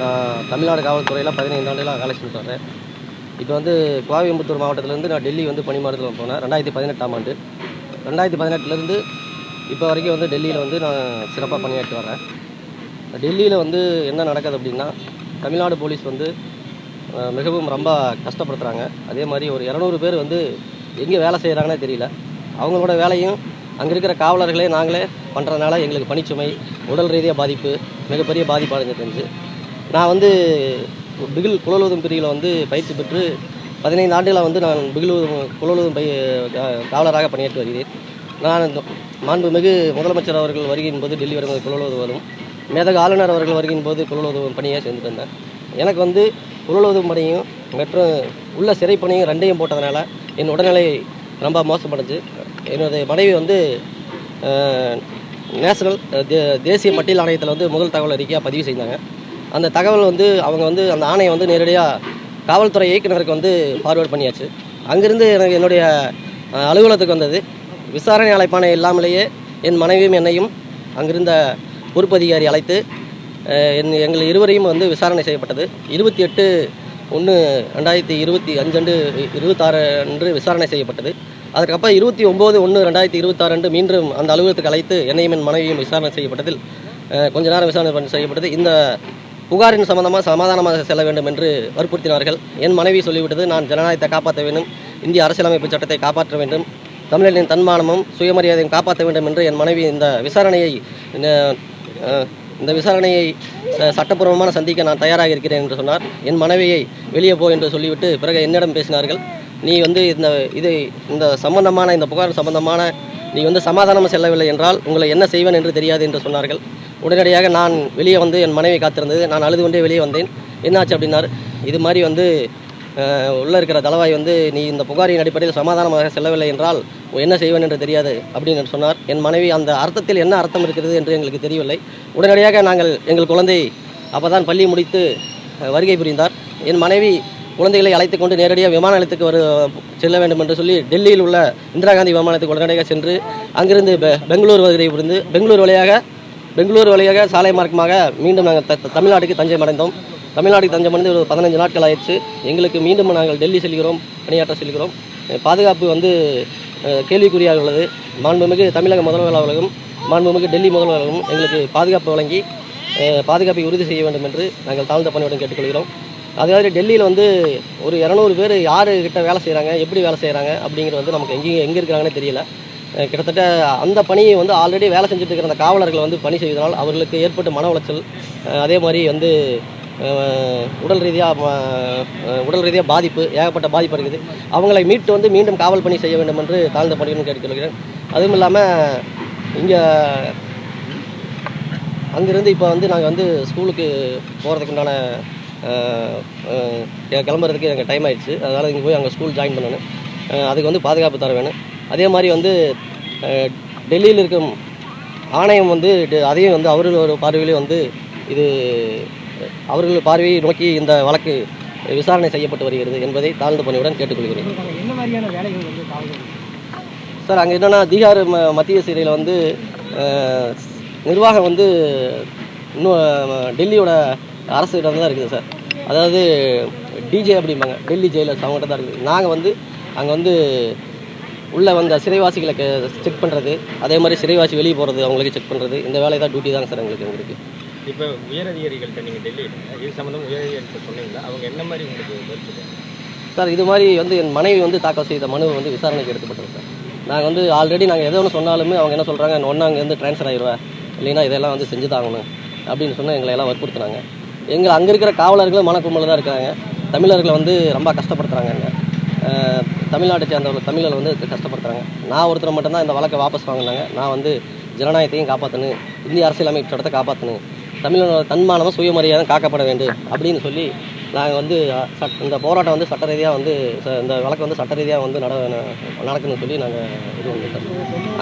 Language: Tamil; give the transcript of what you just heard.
நான் தமிழ்நாடு காவல்துறையில் 15 ஆண்டுகளாக வேலை செஞ்சுட்டு வரேன். இப்போ வந்து கோயம்புத்தூர் மாவட்டத்திலேருந்து நான் டெல்லி வந்து பணிமாறுதல் போனேன் 2018ஆம் ஆண்டு. 2018லேருந்து இப்போ வரைக்கும் வந்து டெல்லியில் வந்து நான் சிறப்பாக பணியாற்றி வரேன். டெல்லியில் வந்து என்ன நடக்குது அப்படின்னா, தமிழ்நாடு போலீஸ் வந்து மிகவும் ரொம்ப கஷ்டப்படுத்துகிறாங்க. அதே மாதிரி ஒரு 200 பேர் வந்து எங்கே வேலை செய்கிறாங்கன்னே தெரியல. அவங்களோட வேலையும் அங்கே இருக்கிற காவலர்களே நாங்களே பண்ணுறதுனால எங்களுக்கு பணிச்சுமை, உடல் ரீதியாக பாதிப்பு, மிகப்பெரிய பாதிப்பு அடைஞ்சிருந்துச்சு. நான் வந்து பிகில் குழலுதும் பிரிவில் வந்து பயிற்சி பெற்று 15 ஆண்டுகளாக வந்து நான் குழலுதும் காவலராக பணியாற்றி வருகிறேன். நான் மாண்புமிகு முதலமைச்சர் அவர்கள் வருகையின் போது டெல்லி வரும்போது குழலுவது வரும், மேதகு ஆளுநர் அவர்கள் வருகையின் போது குழலுதும் பணியாக சேர்ந்துட்டு இருந்தேன். எனக்கு வந்து குழலுதும் பணியும் மற்றும் உள்ள சிறை பணியும் ரெண்டையும் போட்டதுனால என் உடல்நிலை ரொம்ப மோசமடைஞ்சு, என்னுடைய மனைவி வந்து நேஷனல் தேசிய பட்டியல் ஆணையத்தில் வந்து முதல் தகவல் அறிக்கையாக பதிவு செய்தாங்க. அந்த தகவல் வந்து அவங்க வந்து அந்த ஆணையை வந்து நேரடியாக காவல்துறை இயக்குநருக்கு வந்து ஃபார்வேர்ட் பண்ணியாச்சு. அங்கிருந்து எனக்கு என்னுடைய அலுவலகத்துக்கு வந்தது. விசாரணை அழைப்பானை இல்லாமலேயே என் மனைவியும் என்னையும் அங்கிருந்த பொறுப்பு அதிகாரி அழைத்து எங்கள் இருவரையும் வந்து விசாரணை செய்யப்பட்டது. 28/1/2025 அன்று விசாரணை செய்யப்பட்டது. அதுக்கப்புறம் 29/1/2026 அன்று மீண்டும் அந்த அலுவலகத்துக்கு அழைத்து என்னையும் என் மனைவியும் விசாரணை செய்யப்பட்டதில் கொஞ்ச நேரம் விசாரணை செய்யப்பட்டது. இந்த புகாரின் சம்பந்தமாக சமாதானமாக செல்ல வேண்டும் என்று வற்புறுத்தினார்கள். என் மனைவி சொல்லிவிட்டது, நான் ஜனநாயகத்தை காப்பாற்ற வேண்டும், இந்திய அரசியலமைப்பு சட்டத்தை காப்பாற்ற வேண்டும், தமிழர்களின் தன்மானமும் சுயமரியாதையும் காப்பாற்ற வேண்டும் என்று என் மனைவி இந்த விசாரணையை சட்டப்பூர்வமான சந்திக்க நான் தயாராக இருக்கிறேன் என்று சொன்னார். என் மனைவியை வெளியே போ என்று சொல்லிவிட்டு பிறகு என்னிடம் பேசினார்கள். நீ வந்து இந்த சம்பந்தமான இந்த புகார் சம்பந்தமான நீ வந்து சமாதானம் செல்லவில்லை என்றால் உங்களை என்ன செய்வேன் என்று தெரியாது என்று சொன்னார்கள். உடனடியாக நான் வெளியே வந்து என் மனைவி காத்திருந்தது. நான் அழுது கொண்டே வெளியே வந்தேன். என்னாச்சு அப்படின்னார். இது மாதிரி வந்து உள்ளே இருக்கிற தளவாய் வந்து நீ இந்த புகாரின் அடிப்படையில் சமாதானமாக செல்லவில்லை என்றால் என்ன செய்வேன் என்று தெரியாது அப்படின்னு சொன்னார். என் மனைவி அந்த அர்த்தத்தில் என்ன அர்த்தம் இருக்கிறது என்று எங்களுக்கு தெரியவில்லை. உடனடியாக எங்கள் குழந்தை அப்போ தான் பள்ளி முடித்து வருகை புரிந்தார். என் மனைவி குழந்தைகளை அழைத்து கொண்டு நேரடியாக விமான நிலையத்துக்கு செல்ல வேண்டும் என்று சொல்லி டெல்லியில் உள்ள இந்திரா காந்தி விமானத்துக்கு உடனடியாக சென்று அங்கிருந்து பெங்களூர் வருகை புரிந்து பெங்களூர் வழியாக சாலை மார்க்கமாக மீண்டும் நாங்கள் தமிழ்நாட்டுக்கு தஞ்சம் அடைந்தோம். தமிழ்நாட்டுக்கு தஞ்சம் அடைந்து ஒரு 15 நாட்கள் ஆயிடுச்சு. எங்களுக்கு மீண்டும் நாங்கள் டெல்லி செல்கிறோம், பணியாற்ற செல்கிறோம். பாதுகாப்பு வந்து கேள்விக்குறியாக உள்ளது. மாண்புமிகு தமிழக முதல்வர் அலுவலகம், மாண்புமிகு டெல்லி முதல்வர் அலுவலகம் எங்களுக்கு பாதுகாப்பு வழங்கி பாதுகாப்பை உறுதி செய்ய வேண்டும் என்று நாங்கள் தாழ்ந்த பணியுடன் கேட்டுக்கொள்கிறோம். அதே மாதிரி டெல்லியில் வந்து ஒரு 200 பேர் யாருக்கிட்ட வேலை செய்கிறாங்க, எப்படி வேலை செய்கிறாங்க அப்படிங்கிறது வந்து நமக்கு எங்கே இருக்கிறாங்கன்னே தெரியல. கிட்டத்தட்ட அந்த பணியை வந்து ஆல்ரெடி வேலை செஞ்சுட்டு இருக்கிற அந்த காவலர்கள் வந்து பணி செய்வதனால் அவர்களுக்கு ஏற்பட்ட மன உளைச்சல், அதே மாதிரி வந்து உடல் ரீதியாக பாதிப்பு, ஏகப்பட்ட பாதிப்பு இருக்குது. அவங்களை மீட்டு வந்து மீண்டும் காவல் பணி செய்ய வேண்டும் என்று தாழ்ந்த பணியுடன் கேட்டுக்கொள்கிறேன். அதுவும் இல்லாமல் இங்கே அங்கேருந்து இப்போ வந்து நாங்கள் வந்து ஸ்கூலுக்கு போகிறதுக்கு உண்டான கிளம்புறதுக்கு எங்கள் டைம் ஆகிடுச்சு. அதனால் இங்கே போய் அங்கே ஸ்கூல் ஜாயின் பண்ணணும். அதுக்கு வந்து பாதுகாப்பு தர வேணும். அதே மாதிரி வந்து டெல்லியில் இருக்கும் ஆணையம் வந்து அதையும் வந்து அவர்கள் ஒரு பார்வையிலே வந்து இது அவர்கள் பார்வையை நோக்கி இந்த வழக்கு விசாரணை செய்யப்பட்டு வருகிறது என்பதை தாழ்ந்த பணியுடன் கேட்டுக்கொள்கிறேன். என்ன மாதிரியான வேலைகள் வந்து சார், அங்கே என்னென்னா தீகார் மத்திய சிறையில் வந்து நிர்வாகம் வந்து இன்னும் டெல்லியோட அரசிடம் தான் இருக்குது சார். அதாவது டிஜே அப்படிம்பாங்க, டெல்லி ஜெயிலர்ஸ் அவங்ககிட்ட தான் இருக்குது. நாங்கள் வந்து அங்கே வந்து உள்ளே வந்த சிறைவாசிகளை செக் பண்ணுறது, அதே மாதிரி சிறைவாசி வெளியே போகிறது அவங்களுக்கு செக் பண்ணுறது, இந்த வேலை தான் டியூட்டி தாங்க சார் எங்களுக்கு. இப்போ உயரதிகாரிகள்கிட்ட நீங்கள் டெல்லியில் இது சம்மந்தம் உயரதிகாரிகிட்ட சொன்னீங்களா? அவங்க என்ன மாதிரி உங்களுக்கு கருத்து சார்? இது மாதிரி வந்து என் மனைவி வந்து தாக்கல் செய்த மனு வந்து விசாரணைக்கு எடுக்கப்பட்டது சார். நாங்கள் வந்து ஆல்ரெடி நாங்கள் எதோ ஒன்று சொன்னாலுமே அவங்க என்ன சொல்கிறாங்க, ஒன்று அங்கேருந்து ட்ரான்ஸ்ஃபர் ஆகிடுவேன், இல்லைன்னா இதெல்லாம் வந்து செஞ்சு தாங்கணும் அப்படின்னு சொன்னால் எங்களை எல்லாம் வற்புறுத்துனாங்க. அங்கே இருக்கிற காவலர்களும் மனக்கும்பலில் தான் இருக்காங்க. தமிழர்களை வந்து ரொம்ப கஷ்டப்படுத்துகிறாங்க. தமிழ்நாட்டை சேர்ந்தவர்கள் தமிழர்கள் வந்து கஷ்டப்படுத்துகிறாங்க. நான் ஒருத்தர் மட்டும்தான் இந்த வழக்கை வாபஸ் வாங்கினாங்க. நான் வந்து ஜனநாயகத்தையும் காப்பாற்றணும், இந்திய அரசியலமைப்பு சட்டத்தை காப்பாற்றணும், தமிழனோட தன்மானமும் சுயமரியாதை காக்கப்பட வேண்டும் அப்படின்னு சொல்லி நாங்கள் வந்து இந்த போராட்டம் வந்து சட்ட ரீதியாக வந்து இந்த வழக்கு வந்து சட்ட ரீதியாக வந்து நடக்கணும்னு சொல்லி நாங்கள் இது பண்ணிட்டோம்.